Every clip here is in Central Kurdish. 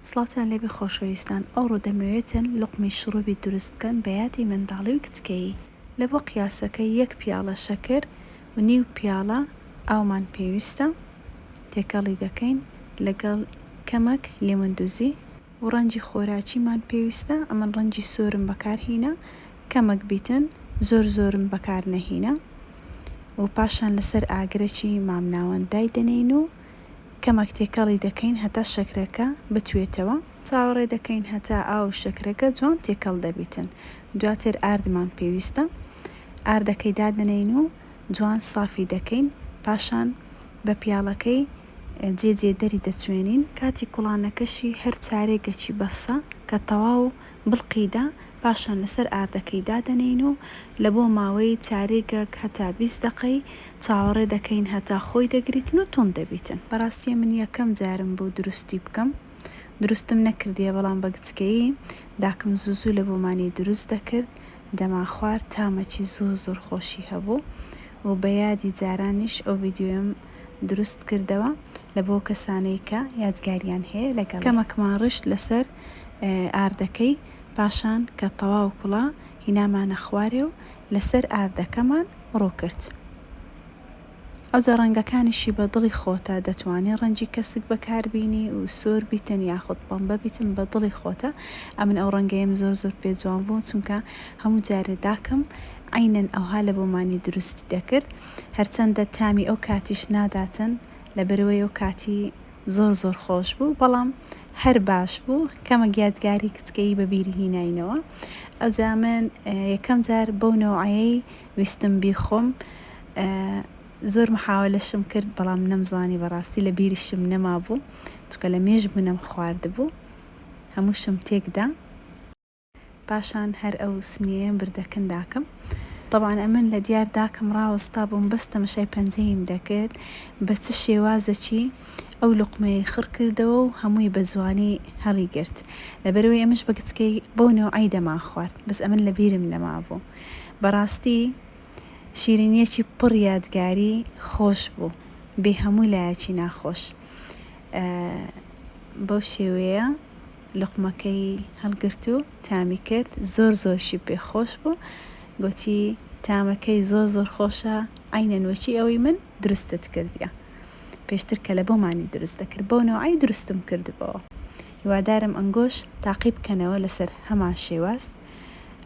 سڵاوتان لێبێ خۆشەویستان، ئەوڕۆ دەمەوێتن لوقمەی شڕوبی دروست بکەن بە یادی منداڵی و کچکەیی. لە بۆ قیاسەکەی 1 پیاڵە شەکر و نیو پیاڵە ئاومان پێویستە. تێکەڵی دەکەین لەگەڵ کەمەک لێمەندوزی و ڕەنجی خۆراکیمان پێویستە. ئەمن ڕەنجی سۆرم بەکارهینە، کەمەک بیتن زۆرم بەکار نەهینە و پاشان لەسەر ئاگرەکی مامناوەندای دەنین و کەمەک تێکەڵی دەکەین هەتا شەکرەکە بتوێتەوە. چاوەڕێ دەکەین هەتا ئاو شەکرەکە جوان تێکەڵ دەبیتن. دواتر ئاردمان پێویستە، ئاردەکەی دادنین و جوان سافی دەکەین. پاشان بە پیاڵەکەی جێجێ دەری دەچوێنین. کاتی کوڵانەکەشی هەر چارێگەکی بەسە کە تەواو بڵقیدا، پاشان لەسەر ئاردەکەی دادنین و لە بۆ ماوەی چارێگەک هەتا 20 دقەی چاوەڕێ دەکەین هەتا خۆی دەگریتن و تۆن دەبیتن. بەڕاستی من یەکەم جارم بۆ دروستی بکەم، دروستم نەکردیە، بەڵام بە گچکەیی داکم زوو لە بۆمانی دروست دەکرد. دەما خوارد تامەکی زۆر خۆشی هەبوو و بە یادی جارانیش ئەو ڤیدیۆم دروست کردەوە لە بۆ کەسانەی کە یادگاریان هەیە لەگەڵ. کەمەکمان ڕشت لەسەر ئاردەکەی، پاشان کە تەواو کوڵا هینامانە خوارێ و لەسەر ئاردەکەمان ڕۆ کرد. ئەوجا ڕەنگەکانیشی بە دڵی خۆتە، دەتوانێت ڕەنجی کەسک بەکاربینی و سۆر بیتن یاخود بەمبە بیتن، بە دڵی خۆتە. ئەمن ئەو ڕەنگەیەم زۆر پێ جوان بوو، چونکە هەموو جارێ داکەم عینەن ئەوها لە بۆمانی دروستی دەکرد. هەرچەندە تامی ئەو کاتیش ناداتن لەبەرەوەی ئەو کاتی زۆر خۆش بوو، بەڵام هەر باش بوو. کەمە یادگاری کچکەیی بەبیری هیناینەوە. ئەوجا من یەکەم جار بەو نەوعەیەی ویستم بیخۆم. زۆر محاولەشم کرد، بەڵام نەمزانی، بەڕاستی لە بیریشم نەما بوو، چونکە لە مێژ بوونەم خواردبوو، هەمووشم تێکدا. پاشان هەر ئەو سنیەیەم بردەکەن داکەم. طبعاً ئەمن لە دیار داکەم ڕاوەستا بووم، بەس تەمەشای پەنجەیم دەکرد بە چ شێوازەکی ئەو لوقمەیە خڕ کردەوە و هەمووی بە جوانی هەڵی گرت. لەبەرەوەی ئەمش بە گچکەی بەو نەوعەی دەما خوارد، بەس ئەمن لە بیرم نەما بوو. بەڕاستی شیرینیەکی پڕ یادگاری خۆش بوو، بێ هەموو لایەکی ناخۆش. بەو شێوەیە لوقمەکەی هەڵگرت و تامی کرد، زۆرشی پێ خۆش بوو. گوتی تامەکەی زۆر خۆشە، عینەن وەکی ئەوەی من دروستت کردیە. پێشتر کە لە بۆمانی دروست دەکرد، بۆ نەوعی دروستم کردبەوە. هیوادارم ئەنگۆش تاقی بکەنەوە لەسەر هەمان شێواز.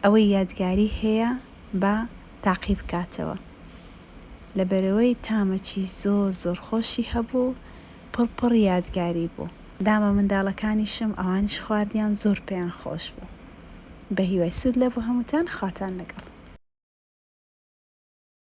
ئەوەی یادگاری هەیە بە تاقی بکاتەوە، لەبەرەوەی تامەکی زۆر خۆشی هەبوو، پڕ یادگاری بوو. دامە منداڵەکانیشم ئەوانیش خواردیان، زۆر پێیان خۆش بوو. بە هیوای سود لە بۆ هەمووتان، خاتان لەگەڵ.